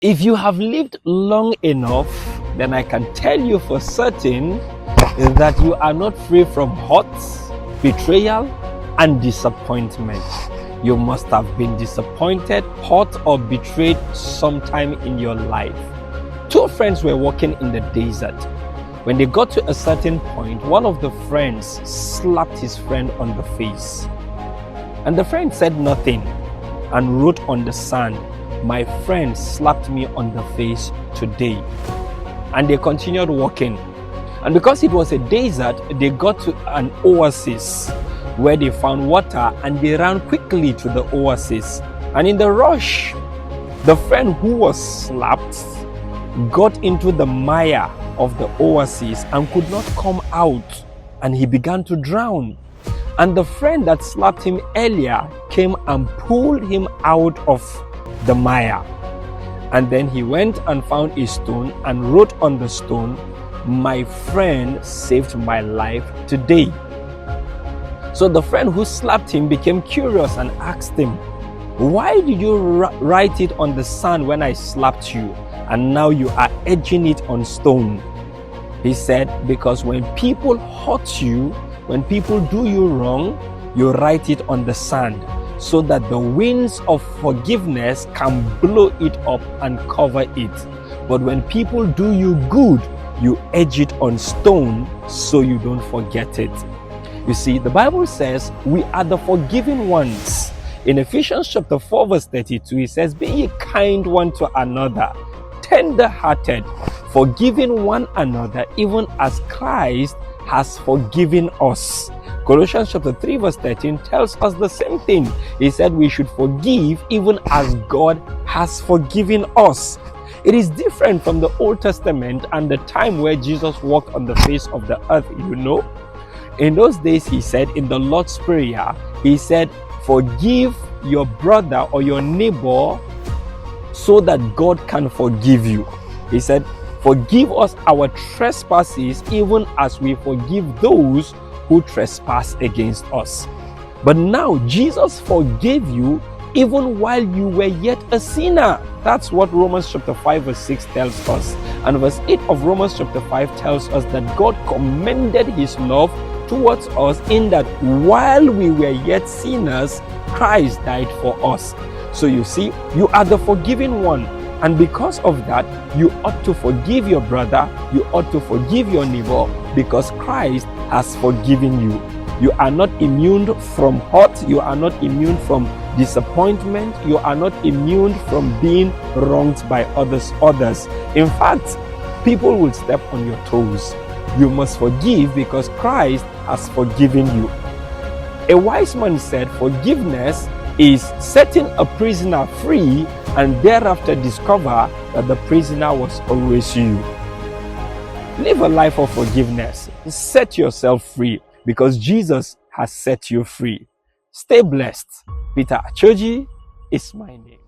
If you have lived long enough, then I can tell you for certain that you are not free from hurt, betrayal, and disappointment. You must have been disappointed, hurt, or betrayed sometime in your life. Two friends were walking in the desert. When they got to a certain point, one of the friends slapped his friend on the face. And the friend said nothing and wrote on the sand, "My friend slapped me on the face today." And they continued walking. And because it was a desert, they got to an oasis where they found water, and they ran quickly to the oasis. And in the rush, the friend who was slapped got into the mire of the oasis and could not come out, and he began to drown. And the friend that slapped him earlier came and pulled him out of the mire. And then he went and found a stone and wrote on the stone, "My friend saved my life today." So the friend who slapped him became curious and asked him, "Why did you write it on the sand when I slapped you, and now you are etching it on stone?" He said, "Because when people hurt you, when people do you wrong, you write it on the sand, so that the winds of forgiveness can blow it up and cover it. But when people do you good, you edge it on stone so you don't forget it." You see, the Bible says we are the forgiven ones. In Ephesians chapter 4 verse 32, it says, "Be ye kind one to another, tender-hearted, forgiving one another, even as Christ has forgiven us." Colossians chapter 3 verse 13 tells us the same thing. He said we should forgive even as God has forgiven us. It is different from the Old Testament and the time where Jesus walked on the face of the earth, you know. In those days, he said in the Lord's Prayer, he said, "Forgive your brother or your neighbor so that God can forgive you." He said, "Forgive us our trespasses even as we forgive those who trespass against us." But now Jesus forgave you even while you were yet a sinner. That's what Romans chapter 5 verse 6 tells us. And verse 8 of Romans chapter 5 tells us that God commended his love towards us in that while we were yet sinners, Christ died for us. So you see, you are the forgiven one. And because of that, you ought to forgive your brother, you ought to forgive your neighbor, because Christ has forgiven you. You are not immune from hurt, you are not immune from disappointment, you are not immune from being wronged by others. In fact, people will step on your toes. You must forgive because Christ has forgiven you. A wise man said, "Forgiveness is setting a prisoner free and thereafter discover that the prisoner was always you." Live a life of forgiveness. Set yourself free because Jesus has set you free. Stay blessed. Peter Achoji is my name.